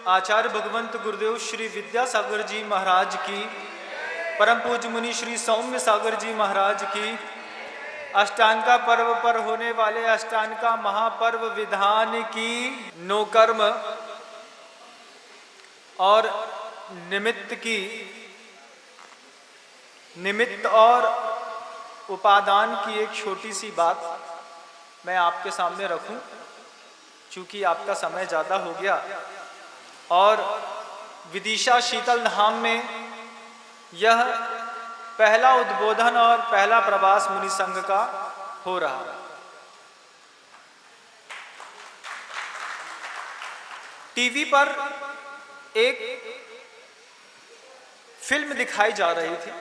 आचार्य भगवंत गुरुदेव श्री विद्यासागर जी महाराज की, परम पूज्य मुनि श्री सौम्य सागर जी महाराज की, अष्टांगा पर्व पर होने वाले अष्टांगा महापर्व विधान की नो कर्म और निमित्त और उपादान की एक छोटी सी बात मैं आपके सामने रखूं, चूंकि आपका समय ज़्यादा हो गया और विदिशा शीतल धाम में यह पहला उद्बोधन और पहला प्रवास मुनि संघ का हो रहा है। टीवी पर एक फिल्म दिखाई जा रही थी,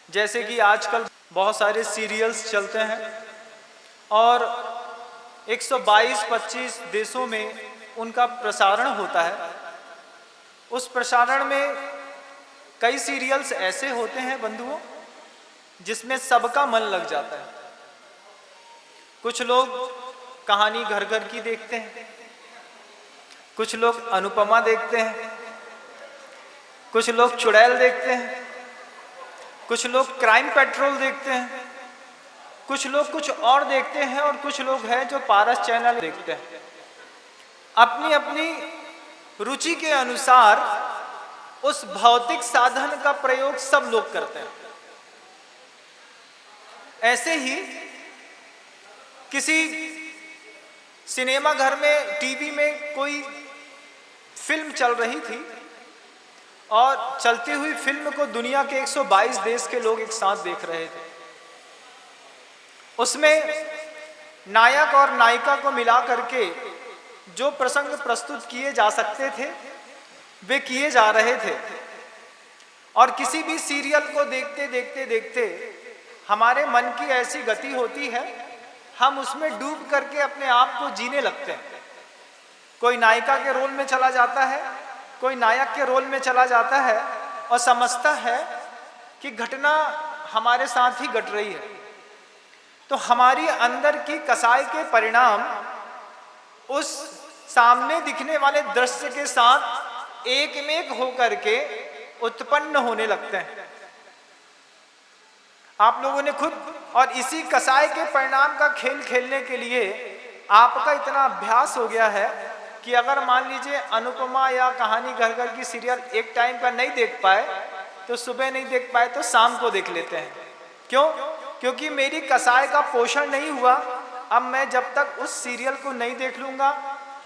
जैसे कि आजकल बहुत सारे सीरियल्स चलते हैं और 122-25 देशों में उनका प्रसारण होता है। उस प्रसारण में कई सीरियल्स ऐसे होते हैं बंधुओं जिसमें सबका मन लग जाता है। कुछ लोग कहानी घर घर की देखते हैं, कुछ लोग अनुपमा देखते हैं, कुछ लोग चुड़ैल देखते हैं, कुछ लोग क्राइम पेट्रोल देखते हैं, कुछ लोग कुछ और देखते हैं और कुछ लोग हैं जो पारस चैनल देखते हैं। अपनी अपनी रुचि के अनुसार उस भौतिक साधन का प्रयोग सब लोग करते हैं। ऐसे ही किसी सिनेमा घर में टीवी में कोई फिल्म चल रही थी और चलती हुई फिल्म को दुनिया के 122 देश के लोग एक साथ देख रहे थे। उसमें नायक और नायिका को मिला करके जो प्रसंग प्रस्तुत किए जा सकते थे वे किए जा रहे थे और किसी भी सीरियल को देखते देखते देखते हमारे मन की ऐसी गति होती है, हम उसमें डूब करके अपने आप को जीने लगते हैं। कोई नायिका के रोल में चला जाता है, कोई नायक के रोल में चला जाता है और समझता है कि घटना हमारे साथ ही घट रही है। तो हमारी अंदर की कसाई के परिणाम उस सामने दिखने वाले दृश्य के साथ एक में एक होकर के उत्पन्न होने लगते हैं। आप लोगों ने खुद और इसी कसाई के परिणाम का खेल खेलने के लिए आपका इतना अभ्यास हो गया है कि अगर मान लीजिए अनुपमा या कहानी घर घर की सीरियल एक टाइम का नहीं देख पाए तो सुबह नहीं देख पाए तो शाम को देख लेते हैं। क्यों? क्योंकि मेरी कसाई का पोषण नहीं हुआ। अब मैं जब तक उस सीरियल को नहीं देख लूंगा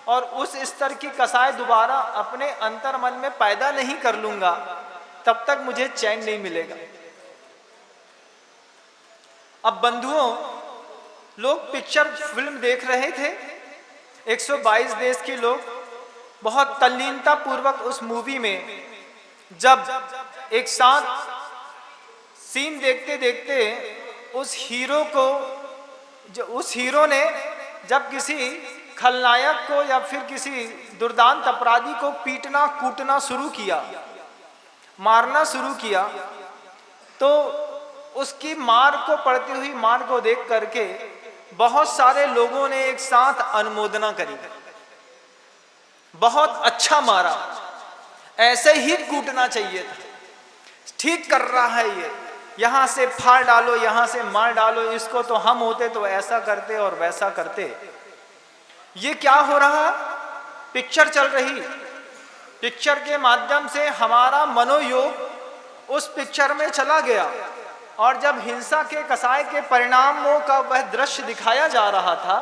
और उस स्तर की कसाई दोबारा अपने अंतर मन में पैदा नहीं कर लूंगा तब तक मुझे चैन नहीं मिलेगा। अब बंधुओं, लोग पिक्चर फिल्म देख रहे थे, 122 देश के लोग बहुत तल्लीनता पूर्वक उस मूवी में जब एक साथ सीन देखते देखते उस हीरो ने जब किसी खलनायक को या फिर किसी दुर्दांत अपराधी को पीटना कूटना शुरू किया, मारना शुरू किया, तो उसकी मार को पड़ती हुई मार को देख करके बहुत सारे लोगों ने एक साथ अनुमोदना करी। बहुत अच्छा मारा, ऐसे ही कूटना चाहिए था, ठीक कर रहा है ये, यहां से फाड़ डालो, यहां से मार डालो इसको, तो हम होते तो ऐसा करते और वैसा करते। ये क्या हो रहा? पिक्चर चल रही, पिक्चर के माध्यम से हमारा मनोयोग उस पिक्चर में चला गया और जब हिंसा के कसाई के परिणामों का वह दृश्य दिखाया जा रहा था,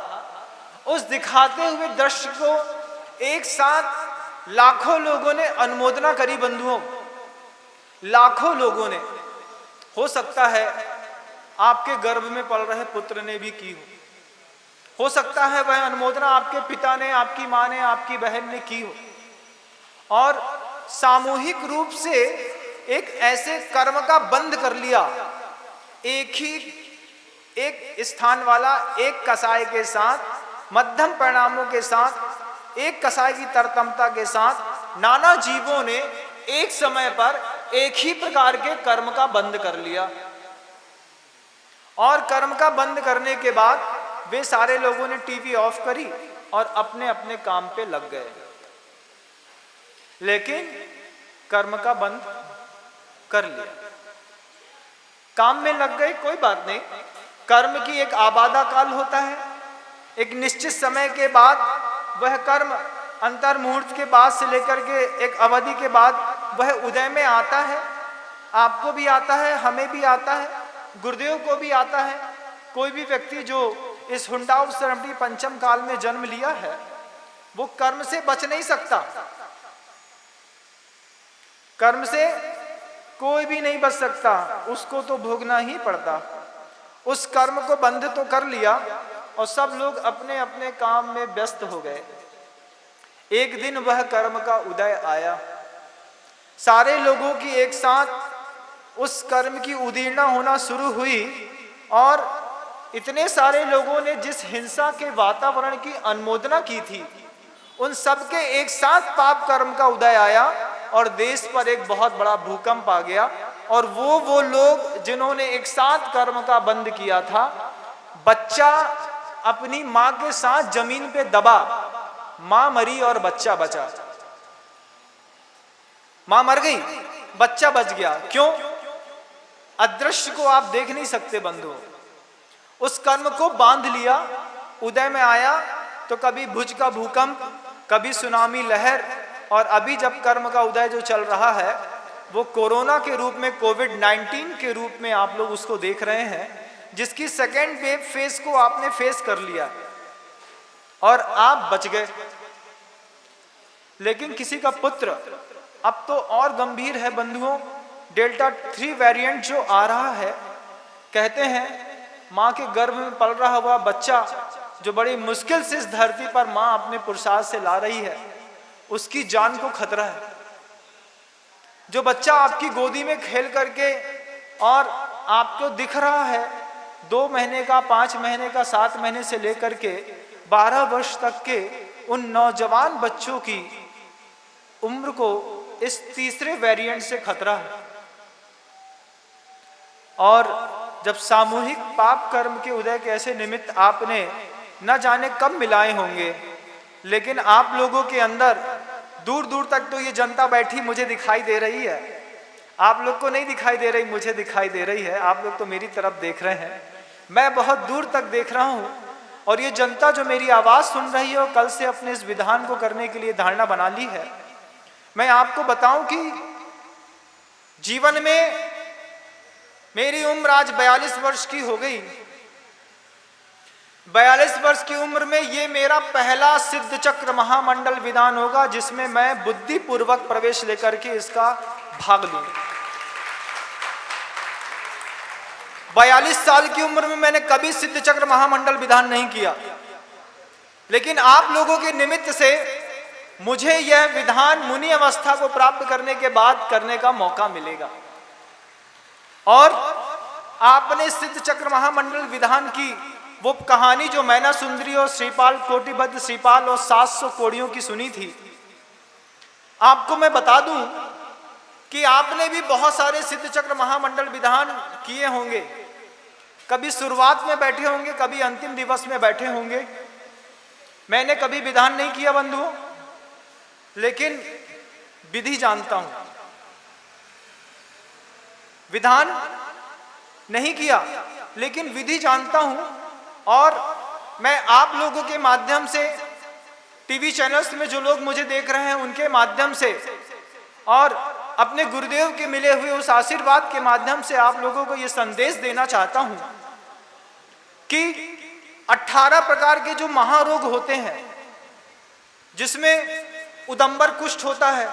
उस दिखाते हुए दृश्य को एक साथ लाखों लोगों ने अनुमोदना करी। बंधुओं, लाखों लोगों ने, हो सकता है आपके गर्भ में पल रहे पुत्र ने भी की हो सकता है वह अनुमोदना आपके पिता ने, आपकी माँ ने, आपकी बहन ने की हो, और सामूहिक रूप से एक ऐसे कर्म का बंध कर लिया। एक स्थान वाला एक कसाई के साथ, मध्यम परिणामों के साथ, एक कसाई की तरतमता के साथ नाना जीवों ने एक समय पर एक ही प्रकार के कर्म का बंध कर लिया। और कर्म का बंद करने के बाद वे सारे लोगों ने टीवी ऑफ करी और अपने अपने काम पे लग गए। लेकिन कर्म का बंध कर लिया, काम में लग गए, कोई बात नहीं। कर्म की एक आबादा काल होता है, एक निश्चित समय के बाद वह कर्म अंतर मुहूर्त के बाद से लेकर के एक अवधि के बाद वह उदय में आता है। आपको भी आता है, हमें भी आता है, गुरुदेव को भी आता है। कोई भी व्यक्ति जो इस हुंडाव सरमटी पंचम काल में जन्म लिया है वो कर्म से बच नहीं सकता, कर्म से कोई भी नहीं बच सकता, उसको तो भोगना ही पड़ता। उस कर्म को बंध तो कर लिया और सब लोग अपने अपने काम में व्यस्त हो गए। एक दिन वह कर्म का उदय आया, सारे लोगों की एक साथ उस कर्म की उदीर्णा होना शुरू हुई और इतने सारे लोगों ने जिस हिंसा के वातावरण की अनुमोदना की थी उन सबके एक साथ पाप कर्म का उदय आया और देश पर एक बहुत बड़ा भूकंप आ गया। और वो लोग जिन्होंने एक साथ कर्म का बंध किया था, बच्चा अपनी मां के साथ जमीन पे दबा, मां मरी और बच्चा बचा। मां मर गई, बच्चा बच गया। क्यों? अदृश्य को आप देख नहीं सकते बंधुओं। उस कर्म को बांध लिया, उदय में आया तो कभी भुज का भूकंप, कभी सुनामी लहर, और अभी जब कर्म का उदय जो चल रहा है वो कोरोना के रूप में, कोविड-19 के रूप में आप लोग उसको देख रहे हैं, जिसकी सेकेंड वेव फेज को आपने फेस कर लिया और आप बच गए। लेकिन किसी का पुत्र, अब तो और गंभीर है बंधुओं, डेल्टा 3 वेरिएंट जो आ रहा है, कहते हैं मां के गर्भ में पल रहा हुआ बच्चा जो बड़ी मुश्किल से इस धरती पर मां अपने पुरुषार्थ से ला रही है, उसकी जान को खतरा है। जो बच्चा आपकी गोदी में खेल करके और आपको दिख रहा है 2 महीने का, 5 महीने का, 7 महीने से लेकर के 12 वर्ष तक के उन नौजवान बच्चों की उम्र को इस तीसरे वेरिएंट से खतरा है। और जब सामूहिक पाप कर्म के उदय के ऐसे निमित्त आपने न जाने कब मिलाए होंगे, लेकिन आप लोगों के अंदर दूर दूर तक तो ये जनता बैठी मुझे दिखाई दे रही है, आप लोग को नहीं दिखाई दे रही, मुझे दिखाई दे रही है। आप लोग तो मेरी तरफ देख रहे हैं, मैं बहुत दूर तक देख रहा हूं। और ये जनता जो मेरी आवाज सुन रही है और कल से अपने इस विधान को करने के लिए धारणा बना ली है, मैं आपको बताऊं कि जीवन में मेरी उम्र आज 42 वर्ष की हो गई। 42 वर्ष की उम्र में ये मेरा पहला सिद्ध चक्र महामंडल विधान होगा जिसमें मैं बुद्धिपूर्वक प्रवेश लेकर के इसका भाग लूं। 42 साल की उम्र में मैंने कभी सिद्ध चक्र महामंडल विधान नहीं किया, लेकिन आप लोगों के निमित्त से मुझे यह विधान मुनि अवस्था को प्राप्त करने के बाद करने का मौका मिलेगा। और आपने सिद्ध चक्र महामंडल विधान की वो कहानी जो मैना सुंदरी और श्रीपाल, कोटिबद्ध श्रीपाल और 700 कोड़ियों की सुनी थी, आपको मैं बता दूं कि आपने भी बहुत सारे सिद्ध चक्र महामंडल विधान किए होंगे। कभी शुरुआत में बैठे होंगे, कभी अंतिम दिवस में बैठे होंगे। मैंने कभी विधान नहीं किया बंधुओं, लेकिन विधि जानता हूं। विधान नहीं किया लेकिन विधि जानता हूं। और मैं आप लोगों के माध्यम से, टीवी चैनल्स में जो लोग मुझे देख रहे हैं उनके माध्यम से, और अपने गुरुदेव के मिले हुए उस आशीर्वाद के माध्यम से आप लोगों को यह संदेश देना चाहता हूं कि 18 प्रकार के जो महारोग होते हैं, जिसमें उदंबर कुष्ठ होता है,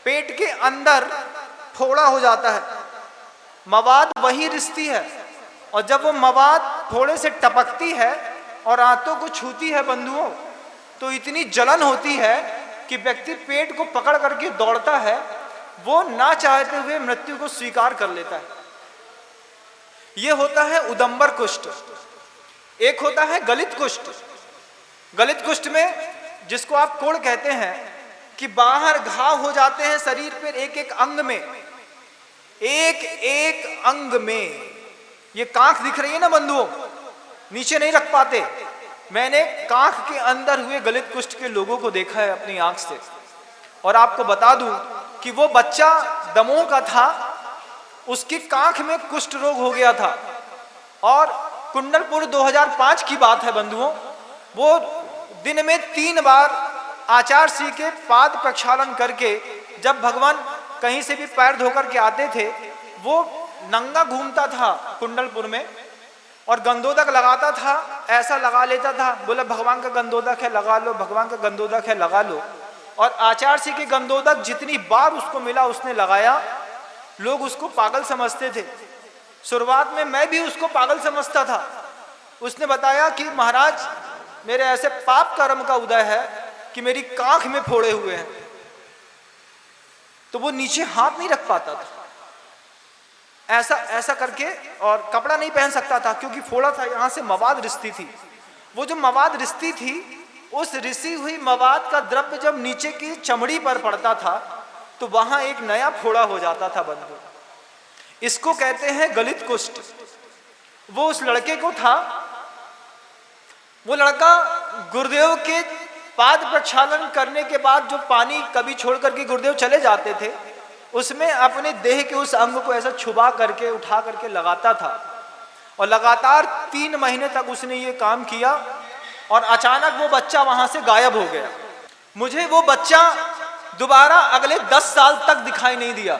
पेट के अंदर फोड़ा हो जाता है, मवाद वहीं रिसती है, और जब वो मवाद थोड़े से टपकती है और आंतों को छूती है बंधुओं, तो इतनी जलन होती है कि व्यक्ति पेट को पकड़ करके दौड़ता है, वो ना चाहते हुए मृत्यु को स्वीकार कर लेता है। ये होता है उदंबर कुष्ठ। एक होता है गलित कुष्ठ। गलित कुष्ठ में, जिसको आप कोढ़ कहते हैं, कि बाहर घाव हो जाते हैं शरीर पर, एक एक अंग में, एक एक अंग में। ये कांख दिख रही है ना बंधुओं, नीचे नहीं रख पाते। मैंने कांख के अंदर हुए गलित कुष्ठ के लोगों को देखा है अपनी आंख से, और आपको बता दूं कि वो बच्चा दमोह का था, उसकी कांख में कुष्ठ रोग हो गया था। और कुंडलपुर 2005 की बात है बंधुओं, वो दिन में 3 बार आचार्य श्री के पाद प्रक्षालन करके जब भगवान कहीं से भी पैर धोकर के आते थे, वो नंगा घूमता था कुंडलपुर में और गंदोदक लगाता था, ऐसा लगा लेता था, बोला भगवान का गंदोदक है लगा लो, भगवान का गंदोदक है लगा लो। और आचार्य श्री के गंदोदक जितनी बार उसको मिला उसने लगाया। लोग उसको पागल समझते थे, शुरुआत में मैं भी उसको पागल समझता था। उसने बताया कि महाराज मेरे ऐसे पाप कर्म का उदय है कि मेरी कांख में फोड़े हुए हैं, तो वो नीचे हाथ नहीं रख पाता था, ऐसा ऐसा करके, और कपड़ा नहीं पहन सकता था क्योंकि फोड़ा था, यहां से मवाद रिश्ती थी। वो जो मवाद रिश्ती थी, उस रिसी हुई मवाद का द्रव्य जब नीचे की चमड़ी पर पड़ता था तो वहां एक नया फोड़ा हो जाता था बंधु। इसको कहते हैं गलित कुष्ठ। वो उस लड़के को था, वो लड़का गुरुदेव के पाद प्रक्षालन करने के बाद जो पानी कभी छोड़ करके गुरुदेव चले जाते थे, उसमें अपने देह के उस अंग को ऐसा छुपा करके उठा करके लगाता था। और लगातार 3 महीने तक उसने ये काम किया और अचानक वो बच्चा वहां से गायब हो गया। मुझे वो बच्चा दोबारा अगले 10 साल तक दिखाई नहीं दिया।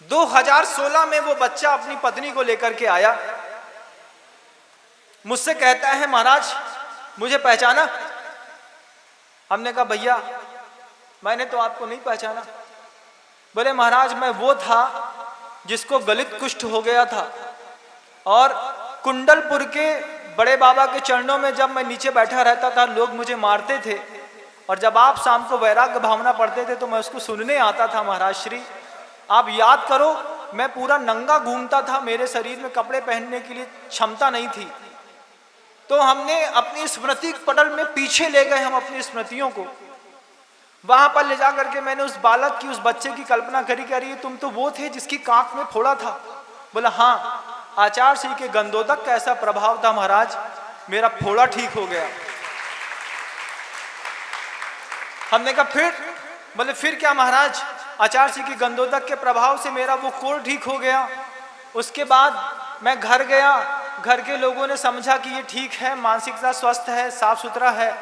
2016 में वो बच्चा अपनी पत्नी को लेकर के आया, मुझसे कहता है महाराज मुझे पहचाना? हमने कहा भैया मैंने तो आपको नहीं पहचाना। बोले महाराज मैं वो था जिसको गलित कुष्ठ हो गया था, और कुंडलपुर के बड़े बाबा के चरणों में जब मैं नीचे बैठा रहता था लोग मुझे मारते थे, और जब आप शाम को वैराग्य भावना पढ़ते थे तो मैं उसको सुनने आता था। महाराज श्री आप याद करो, मैं पूरा नंगा घूमता था, मेरे शरीर में कपड़े पहनने के लिए क्षमता नहीं थी। तो हमने अपनी स्मृति पटल में पीछे ले गए, हम अपनी स्मृतियों को वहां पर ले जा करके मैंने उस बालक की, उस बच्चे की कल्पना करी, कह रही है तुम तो वो थे जिसकी कांख में फोड़ा था। बोला हाँ, आचार्य श्री के गंदोदक का ऐसा प्रभाव था महाराज, मेरा फोड़ा ठीक हो गया। हमने कहा फिर? बोले फिर क्या महाराज, आचार्य श्री के गंदोदक के प्रभाव से मेरा वो कोढ़ ठीक हो गया। उसके बाद मैं घर गया, घर के लोगों ने समझा कि ये ठीक है, मानसिकता स्वस्थ है, साफ सुथरा है।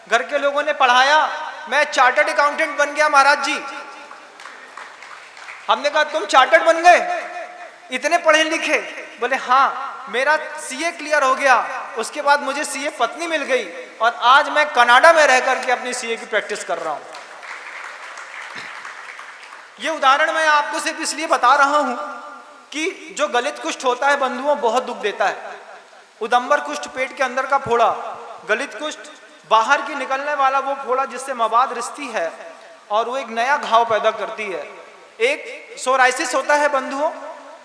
घर के लोगों ने पढ़ाया, मैं चार्टर्ड अकाउंटेंट बन गया महाराज जी। हमने कहा तुम चार्टर्ड बन गए, इतने पढ़े लिखे? बोले हाँ, मेरा सीए क्लियर हो गया, उसके बाद मुझे सीए पत्नी मिल गई और आज मैं कनाडा में रह करके अपनी सीए की प्रैक्टिस कर रहा हूं। ये उदाहरण मैं आपको सिर्फ इसलिए बता रहा हूं कि जो गलित कुष्ठ होता है बंधुओं बहुत दुख देता है। उदंबर कुष्ठ पेट के अंदर का फोड़ा, गलित कुष्ठ बाहर की निकलने वाला वो फोड़ा जिससे मवाद रिश्ती है और वो एक नया घाव पैदा करती है। एक सोराइसिस होता है बंधुओं,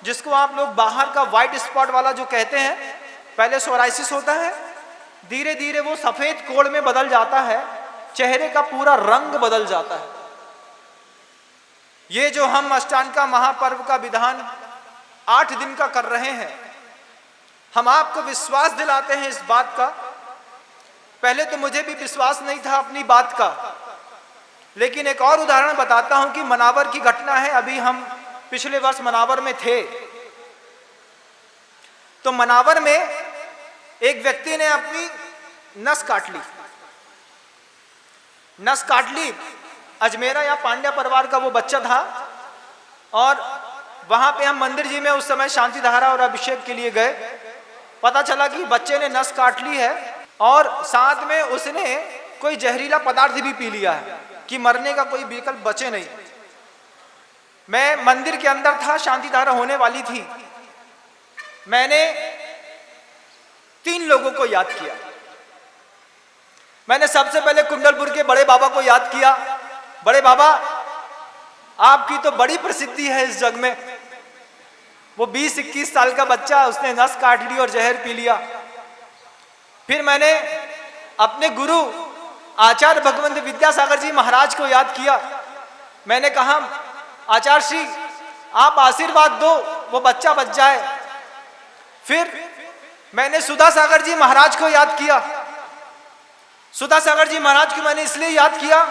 जिसको आप लोग बाहर का व्हाइट स्पॉट वाला जो कहते हैं, पहले सोराइसिस होता है, धीरे धीरे वो सफेद कोढ़ में बदल जाता है, चेहरे का पूरा रंग बदल जाता है। ये जो हम अष्टांगा महापर्व का विधान 8 दिन का कर रहे हैं, हम आपको विश्वास दिलाते हैं इस बात का। पहले तो मुझे भी विश्वास नहीं था अपनी बात का, लेकिन एक और उदाहरण बताता हूं कि मनावर की घटना है। अभी हम पिछले वर्ष मनावर में थे, तो मनावर में एक व्यक्ति ने अपनी नस काट ली। नस काट ली, अजमेरा या पांड्या परिवार का वो बच्चा था, और वहां पे हम मंदिर जी में उस समय शांति धारा और अभिषेक के लिए गए। पता चला कि बच्चे ने नस काट ली है और साथ में उसने कोई जहरीला पदार्थ भी पी लिया है कि मरने का कोई विकल्प बचे नहीं। मैं मंदिर के अंदर था, शांति धारा होने वाली थी। मैंने 3 लोगों को याद किया। मैंने सबसे पहले कुंडलपुर के बड़े बाबा को याद किया। बड़े बाबा, आपकी तो बड़ी प्रसिद्धि है इस जग में। वो 20-21 साल का बच्चा, उसने नस काट ली और जहर पी लिया। फिर मैंने अपने गुरु आचार्य भगवंत विद्यासागर जी महाराज को याद किया। मैंने कहा आचार्य श्री आप आशीर्वाद दो, वो बच्चा बच जाए। फिर मैंने सुधा सागर जी महाराज को याद किया। सुधा सागर जी महाराज को मैंने इसलिए याद किया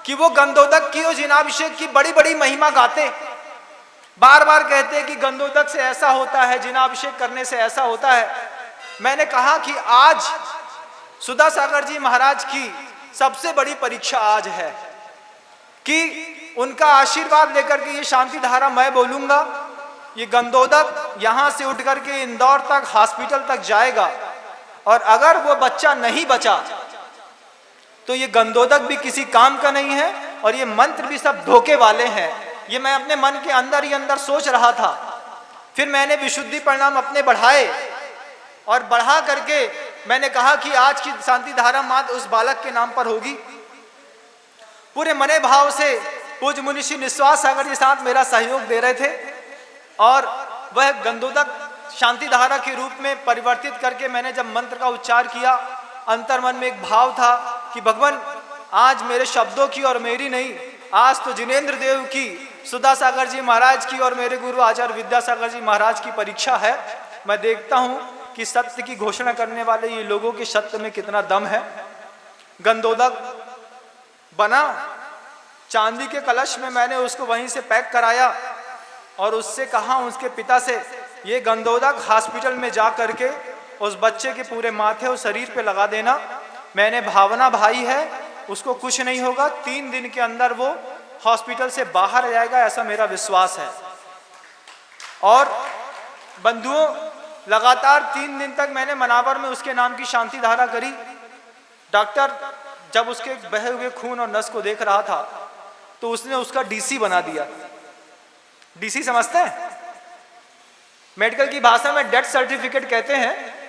कि वो गंधोदक की और जिनाभिषेक की बड़ी बड़ी महिमा गाते, बार बार कहते कि गंधोदक से ऐसा होता है, जिनाभिषेक करने से ऐसा होता है। मैंने कहा कि आज सुधा सागर जी महाराज की सबसे बड़ी परीक्षा आज है कि उनका आशीर्वाद लेकर के ये शांति धारा मैं बोलूंगा, ये गंधोदक यहां से उठ करके इंदौर तक हॉस्पिटल तक जाएगा, और अगर वो बच्चा नहीं बचा तो ये गंधोदक भी किसी काम का नहीं है और ये मंत्र भी सब धोखे वाले हैं। ये मैं अपने मन के अंदर ही अंदर सोच रहा था। फिर मैंने विशुद्धि परिणाम अपने बढ़ाए और बढ़ा करके मैंने कहा कि आज की शांति धारा मात्र उस बालक के नाम पर होगी। पूरे मने भाव से पूज्य मुनिषी निश्वास सागर जी साथ मेरा सहयोग दे रहे थे और वह गंधोदक शांति धारा के रूप में परिवर्तित करके मैंने जब मंत्र का उच्चार किया, अंतर्मन में एक भाव था कि भगवान आज मेरे शब्दों की और मेरी नहीं, आज तो जिनेंद्र देव की, सुधा सागर जी महाराज की और मेरे गुरु आचार्य विद्यासागर जी महाराज की परीक्षा है। मैं देखता हूं कि सत्य की घोषणा करने वाले ये लोगों के सत्य में कितना दम है। गंधोदक बना, चांदी के कलश में मैंने उसको वहीं से पैक कराया और उससे कहा उसके पिता से, ये गंधोदक हॉस्पिटल में जा करके उस बच्चे के पूरे माथे और शरीर पे लगा देना। मैंने भावना भाई है, उसको कुछ नहीं होगा, 3 दिन के अंदर वो हॉस्पिटल से बाहर आ जाएगा, ऐसा मेरा विश्वास है। और बंधुओं, लगातार 3 दिन तक मैंने मनावर में उसके नाम की शांति धारा करी। डॉक्टर जब उसके बहे हुए खून और नस को देख रहा था तो उसने उसका डीसी बना दिया। डीसी समझते हैं? मेडिकल की भाषा में डेथ सर्टिफिकेट कहते हैं।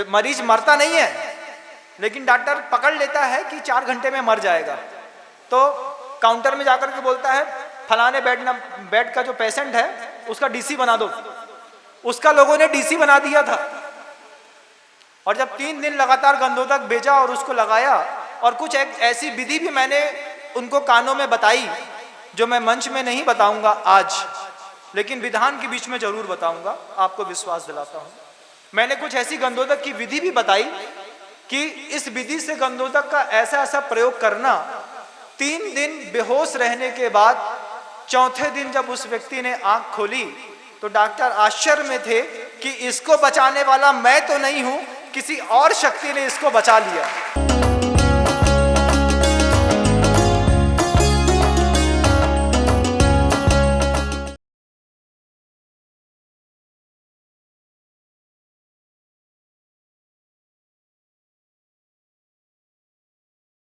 मरीज मरता नहीं है लेकिन डॉक्टर पकड़ लेता है कि 4 घंटे में मर जाएगा, तो काउंटर में जाकर के बोलता है फलाने बेड का जो पेशेंट है उसका डीसी बना दो। उसका लोगों ने डीसी बना दिया था। और जब 3 दिन लगातार गंधोदक भेजा और उसको लगाया, और कुछ एक ऐसी विधि भी मैंने उनको कानों में बताई जो मैं मंच में नहीं बताऊंगा आज, लेकिन विधान के बीच में जरूर बताऊंगा, आपको विश्वास दिलाता हूं। मैंने कुछ ऐसी गंधोदक की विधि भी बताई कि इस विधि से गंधोदक का ऐसा ऐसा प्रयोग करना। 3 दिन बेहोश रहने के बाद 4थे दिन जब उस व्यक्ति ने आंख खोली तो डॉक्टर आश्चर्य में थे कि इसको बचाने वाला मैं तो नहीं हूं, किसी और शक्ति ने इसको बचा लिया।